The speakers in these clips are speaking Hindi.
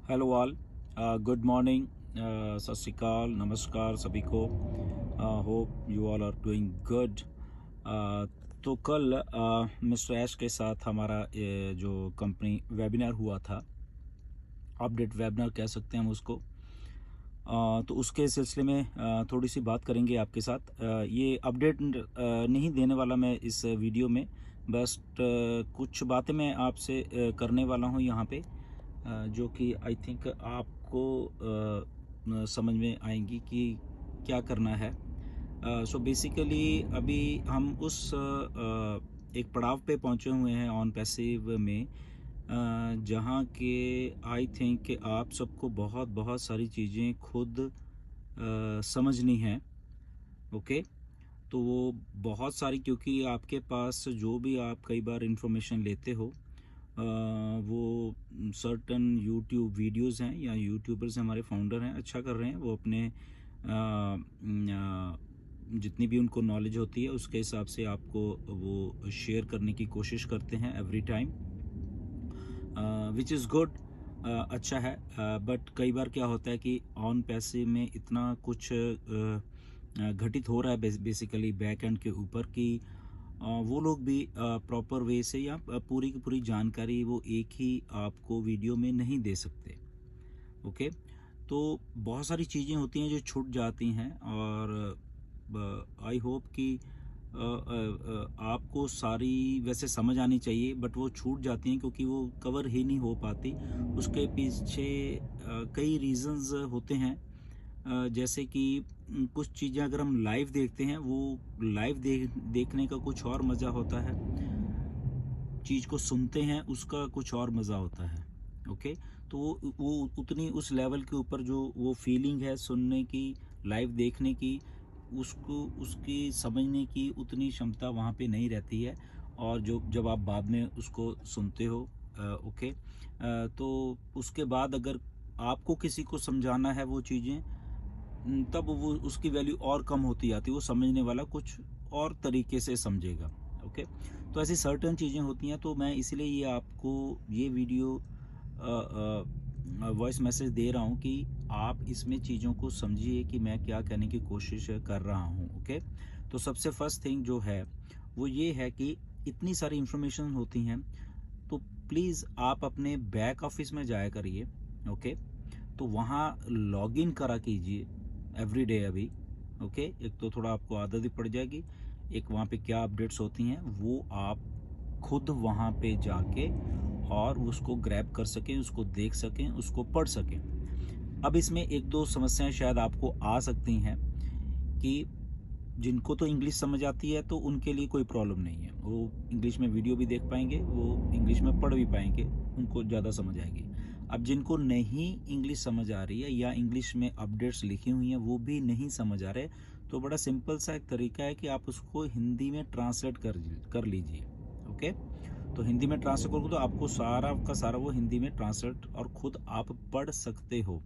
हेलो ऑल, गुड मॉर्निंग, सत श्री अकाल, नमस्कार सभी को। Hope you all are doing good. तो कल मिस्टर ऐश के साथ हमारा जो कंपनी वेबिनार हुआ था, अपडेट वेबिनार कह सकते हैं हम उसको। तो उसके सिलसिले में थोड़ी सी बात करेंगे आपके साथ। ये अपडेट नहीं देने वाला मैं इस वीडियो में, बस कुछ बातें मैं आपसे करने वाला हूँ यहाँ पे, जो कि आई थिंक आपको समझ में आएंगी कि क्या करना है। सो बेसिकली अभी हम उस एक पड़ाव पे पहुंचे हुए हैं ऑन पैसिव में, जहां के आई थिंक कि आप सबको बहुत बहुत सारी चीज़ें खुद समझनी है। ओके, तो वो बहुत सारी, क्योंकि आपके पास जो भी आप कई बार इंफॉर्मेशन लेते हो, वो सर्टन यूट्यूब वीडियोस हैं या यूट्यूबर्स हमारे फाउंडर हैं, अच्छा कर रहे हैं वो अपने जितनी भी उनको नॉलेज होती है उसके हिसाब से आपको वो शेयर करने की कोशिश करते हैं every time, which is good. अच्छा है। बट कई बार क्या होता है कि ऑन पैसे में इतना कुछ घटित हो रहा है बेसिकली बैक एंड के ऊपर कि वो लोग भी प्रॉपर वे से या पूरी की पूरी जानकारी वो एक ही आपको वीडियो में नहीं दे सकते। ओके, तो बहुत सारी चीज़ें होती हैं जो छूट जाती हैं, और आई होप कि आपको सारी वैसे समझ आनी चाहिए, बट वो छूट जाती हैं क्योंकि वो कवर ही नहीं हो पाती। उसके पीछे कई रीजंस होते हैं। जैसे कि कुछ चीज़ें अगर हम लाइव देखते हैं, वो लाइव देखने का कुछ और मज़ा होता है, चीज़ को सुनते हैं उसका कुछ और मज़ा होता है। ओके, तो वो उतनी उस लेवल के ऊपर जो वो फीलिंग है सुनने की, लाइव देखने की, उसको उसकी समझने की उतनी क्षमता वहाँ पे नहीं रहती है। और जो जब आप बाद में उसको सुनते हो, ओके, तो उसके बाद अगर आपको किसी को समझाना है वो चीज़ें, तब वो उसकी वैल्यू और कम होती जाती है, वो समझने वाला कुछ और तरीके से समझेगा। ओके, तो ऐसी सर्टन चीज़ें होती हैं, तो मैं इसलिए ये आपको ये वीडियो वॉइस मैसेज दे रहा हूँ कि आप इसमें चीज़ों को समझिए कि मैं क्या कहने की कोशिश कर रहा हूँ। ओके, तो सबसे फर्स्ट थिंग जो है वो ये है कि इतनी सारी इंफॉर्मेशन होती हैं, तो प्लीज़ आप अपने बैक ऑफिस में जाया करिए। ओके, तो वहाँ लॉगिन करा कीजिए एवरी डे अभी। ओके, एक तो थोड़ा आपको आदत भी पड़ जाएगी, एक वहाँ पे क्या अपडेट्स होती हैं वो आप खुद वहाँ पे जाके और उसको ग्रैब कर सकें, उसको देख सकें, उसको पढ़ सकें। अब इसमें एक दो समस्याएं शायद आपको आ सकती हैं कि जिनको तो इंग्लिश समझ आती है तो उनके लिए कोई प्रॉब्लम नहीं है, वो इंग्लिश में वीडियो भी देख पाएंगे, वो इंग्लिश में पढ़ भी पाएंगे, उनको ज़्यादा समझ आएगी। अब जिनको नहीं इंग्लिश समझ आ रही है या इंग्लिश में अपडेट्स लिखी हुई हैं वो भी नहीं समझ आ रहे, तो बड़ा सिंपल सा एक तरीका है कि आप उसको हिंदी में ट्रांसलेट कर लीजिए। ओके, तो हिंदी में ट्रांसलेट करोगे तो आपको सारा का सारा वो हिंदी में ट्रांसलेट और खुद आप पढ़ सकते हो।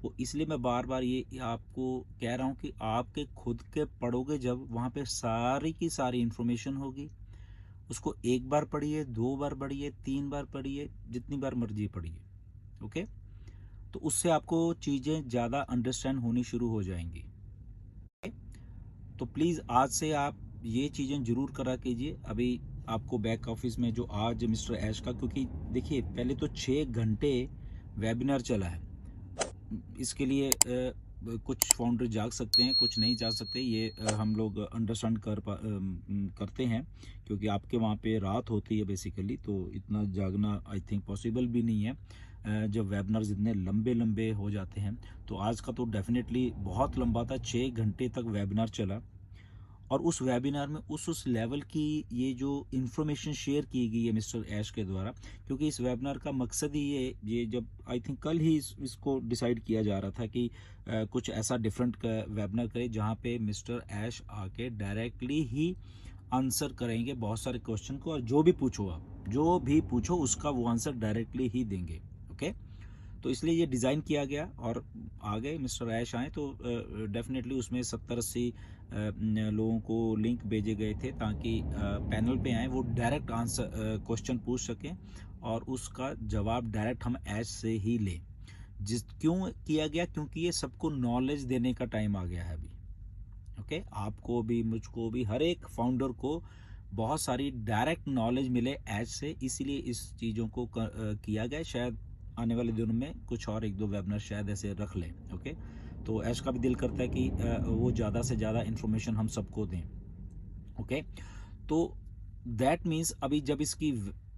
वो इसलिए मैं बार बार ये आपको कह रहा हूँ कि आपके खुद के पढ़ोगे जब, वहाँ पे सारी की सारी इन्फॉर्मेशन होगी, उसको एक बार पढ़िए, दो बार पढ़िए, तीन बार पढ़िए, जितनी बार मर्जी पढ़िए। ओके, तो उससे आपको चीज़ें ज़्यादा अंडरस्टैंड होनी शुरू हो जाएंगी। तो प्लीज़ आज से आप ये चीज़ें ज़रूर करा कीजिए। अभी आपको बैक ऑफिस में जो आज मिस्टर ऐश का, क्योंकि देखिए पहले तो 6 घंटे वेबिनार चला है, इसके लिए कुछ फाउंडर जाग सकते हैं, कुछ नहीं जाग सकते, ये हम लोग अंडरस्टैंड करते हैं, क्योंकि आपके वहाँ पे रात होती है बेसिकली, तो इतना जागना आई थिंक पॉसिबल भी नहीं है। जब वेबिनार्स इतने लंबे लंबे हो जाते हैं, तो आज का तो डेफिनेटली बहुत लंबा था, 6 घंटे तक वेबिनार चला। और उस वेबिनार में उस लेवल की ये जो इन्फॉर्मेशन शेयर की गई है मिस्टर ऐश के द्वारा, क्योंकि इस वेबिनार का मकसद ही ये जब आई थिंक कल ही इसको डिसाइड किया जा रहा था कि कुछ ऐसा डिफरेंट वेबिनार करे जहाँ पे मिस्टर ऐश आके डायरेक्टली ही आंसर करेंगे बहुत सारे क्वेश्चन को, और जो भी पूछो आप, जो भी पूछो उसका वो आंसर डायरेक्टली ही देंगे। ओके, तो इसलिए ये डिज़ाइन किया गया, और आ गए मिस्टर ऐश आए तो डेफिनेटली उसमें 70-80 लोगों को लिंक भेजे गए थे ताकि पैनल पे आए, वो डायरेक्ट आंसर क्वेश्चन पूछ सकें और उसका जवाब डायरेक्ट हम ऐश से ही लें। क्यों किया गया? क्योंकि ये सबको नॉलेज देने का टाइम आ गया है अभी। ओके, आपको भी, मुझको भी, हर एक फाउंडर को बहुत सारी डायरेक्ट नॉलेज मिले एज से, इसीलिए इस चीज़ों को किया गया। शायद आने वाले दिनों में कुछ और एक दो वेबिनार शायद ऐसे रख लें। ओके, तो ऐश का भी दिल करता है कि वो ज़्यादा से ज़्यादा इन्फॉर्मेशन हम सबको दें। ओके, तो दैट मीन्स अभी जब इसकी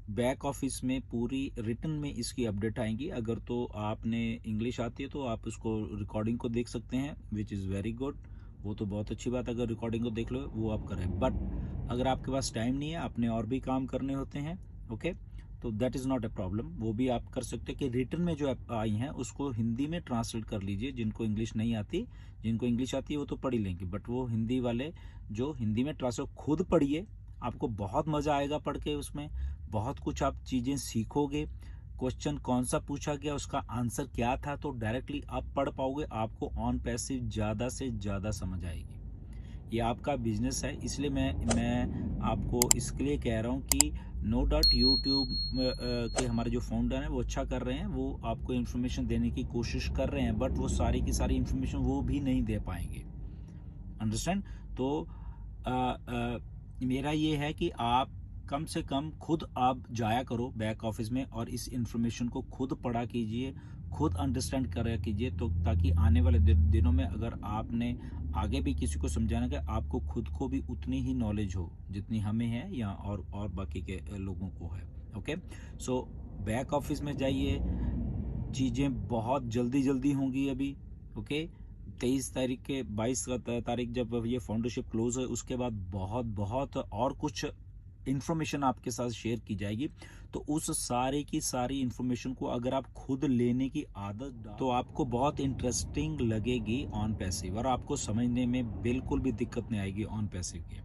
बैक ऑफिस में पूरी रिटर्न में इसकी अपडेट आएंगी। अगर तो आपने इंग्लिश आती है तो आप उसको रिकॉर्डिंग को देख सकते हैं, विच इज़ वेरी गुड। वो तो बहुत अच्छी बात है, अगर रिकॉर्डिंग को देख लो वो आप करें। बट अगर आपके पास टाइम नहीं है, आपने और भी काम करने होते हैं, ओके, तो that is not a problem. वो भी आप कर सकते हैं कि रिटर्न में जो आई हैं उसको हिंदी में ट्रांसलेट कर लीजिए। जिनको इंग्लिश नहीं आती, जिनको इंग्लिश आती है वो तो पढ़ ही लेंगे, बट वो हिंदी वाले जो हिंदी में ट्रांसलेट खुद पढ़िए, आपको बहुत मज़ा आएगा पढ़ के। उसमें बहुत कुछ आप चीज़ें सीखोगे। क्वेश्चन कौन सा पूछा गया, उसका आंसर क्या था, तो डायरेक्टली आप पढ़ पाओगे। आपको ऑन पैसिव ज़्यादा से ज़्यादा समझ आएगी। ये आपका बिजनेस है, इसलिए मैं आपको इसके लिए कह रहा हूँ कि नो डाउट यूट्यूब के हमारे जो फाउंडर हैं वो अच्छा कर रहे हैं, वो आपको इन्फॉर्मेशन देने की कोशिश कर रहे हैं, बट वो सारी की सारी इन्फॉर्मेशन वो भी नहीं दे पाएंगे। अंडरस्टैंड? तो मेरा ये है कि आप कम से कम खुद आप जाया करो बैक ऑफिस में और इस इंफॉर्मेशन को खुद पढ़ा कीजिए, खुद अंडरस्टैंड करा कीजिए, तो ताकि आने वाले दिनों में अगर आपने आगे भी किसी को समझाना है, आपको खुद को भी उतनी ही नॉलेज हो जितनी हमें है या और बाकी के लोगों को है। ओके, सो बैक ऑफिस में जाइए, चीज़ें बहुत जल्दी जल्दी होंगी अभी। ओके, 23 तारीख के 22 तारीख जब ये फाउंडरशिप क्लोज है, उसके बाद बहुत बहुत और कुछ इन्फॉर्मेशन आपके साथ शेयर की जाएगी। तो उस सारी की सारी इन्फॉर्मेशन को अगर आप खुद लेने की आदत तो आपको बहुत इंटरेस्टिंग लगेगी ऑन पैसिव, और आपको समझने में बिल्कुल भी दिक्कत नहीं आएगी ऑन पैसिव की।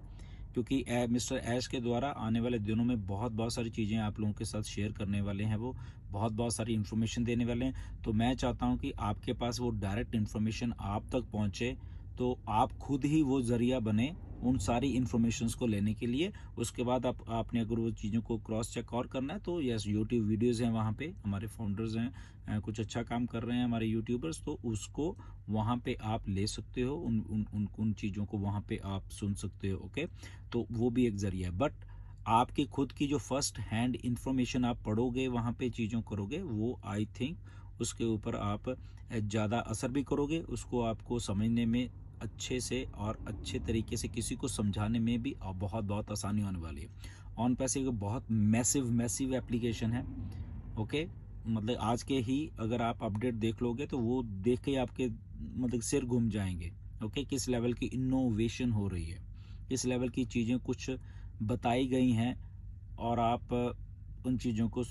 क्योंकि मिस्टर ऐश के द्वारा आने वाले दिनों में बहुत सारी चीज़ें आप लोगों के साथ शेयर करने वाले हैं। वो बहुत सारी इन्फॉर्मेशन देने वाले हैं। तो मैं चाहता हूं कि आपके पास वो डायरेक्ट इन्फॉर्मेशन आप तक पहुंचे, तो आप खुद ही वो ज़रिया बने उन सारी इन्फॉर्मेशंस को लेने के लिए। उसके बाद आपने अगर वो चीज़ों को क्रॉस चेक और करना है तो यस, यूट्यूब वीडियोज़ हैं, वहाँ पे हमारे फाउंडर्स हैं, कुछ अच्छा काम कर रहे हैं हमारे यूट्यूबर्स, तो उसको वहाँ पे आप ले सकते हो। उन चीज़ों को वहाँ पे आप सुन सकते हो। ओके, तो वो भी एक ज़रिया है। बट आपकी खुद की जो फर्स्ट हैंड इंफॉर्मेशन आप पढ़ोगे, वहाँ पे चीज़ों करोगे, वो आई थिंक उसके ऊपर आप ज़्यादा असर भी करोगे। उसको आपको समझने में अच्छे से और अच्छे तरीके से किसी को समझाने में भी बहुत आसानी होने वाली है। ऑन पैसे एक बहुत मैसिव एप्लीकेशन है। ओके, मतलब आज के ही अगर आप अपडेट देख लोगे तो वो देख के आपके मतलब सिर घूम जाएंगे। ओके, किस लेवल की इनोवेशन हो रही है, किस लेवल की चीज़ें कुछ बताई गई हैं, और आप उन चीज़ों को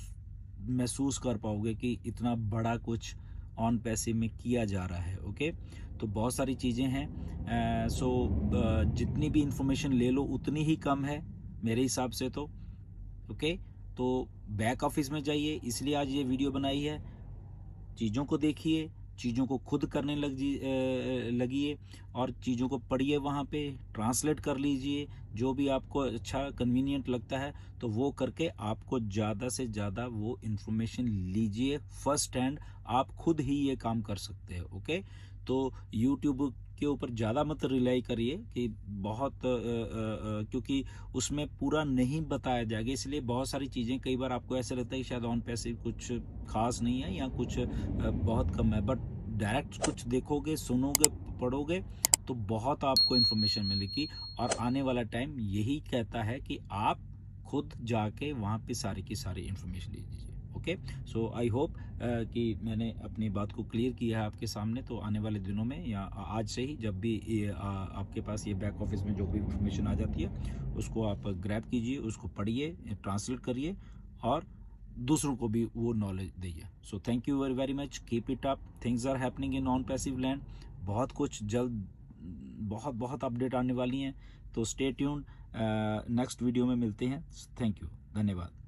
महसूस कर पाओगे कि इतना बड़ा कुछ ऑन पैसे में किया जा रहा है। ओके, तो बहुत सारी चीज़ें हैं। सो जितनी भी इंफॉर्मेशन ले लो उतनी ही कम है मेरे हिसाब से तो। ओके, तो बैक ऑफिस में जाइए, इसलिए आज ये वीडियो बनाई है। चीज़ों को देखिए, चीज़ों को खुद करने लगिए, और चीज़ों को पढ़िए, वहाँ पे ट्रांसलेट कर लीजिए। जो भी आपको अच्छा कन्वीनियंट लगता है तो वो करके आपको ज़्यादा से ज़्यादा वो इन्फॉर्मेशन लीजिए फर्स्ट हैंड। आप खुद ही ये काम कर सकते हैं। ओके, तो यूट्यूब के ऊपर ज़्यादा मत रिलाई करिए कि बहुत क्योंकि उसमें पूरा नहीं बताया जाएगा, इसलिए बहुत सारी चीज़ें कई बार आपको ऐसा लगता है कि शायद ऑन पैसे कुछ खास नहीं है या कुछ बहुत कम है, बट डायरेक्ट कुछ देखोगे, सुनोगे, पढ़ोगे तो बहुत आपको इन्फॉर्मेशन मिलेगी। और आने वाला टाइम यही कहता है कि आप खुद जाके वहाँ पे सारी की सारी इन्फॉर्मेशन लीजिए। ओके, सो आई होप कि मैंने अपनी बात को क्लियर किया है आपके सामने। तो आने वाले दिनों में या आज से ही जब भी आपके पास ये बैक ऑफिस में जो भी इन्फॉर्मेशन आ जाती है उसको आप ग्रैब कीजिए, उसको पढ़िए, ट्रांसलेट करिए और दूसरों को भी वो नॉलेज दीजिए। So thank you very very much, keep it up, things are happening in non passive land. बहुत कुछ जल्द बहुत अपडेट आने वाली हैं, तो स्टे ट्यून्ड। नेक्स्ट वीडियो में मिलते हैं। थैंक यू, धन्यवाद।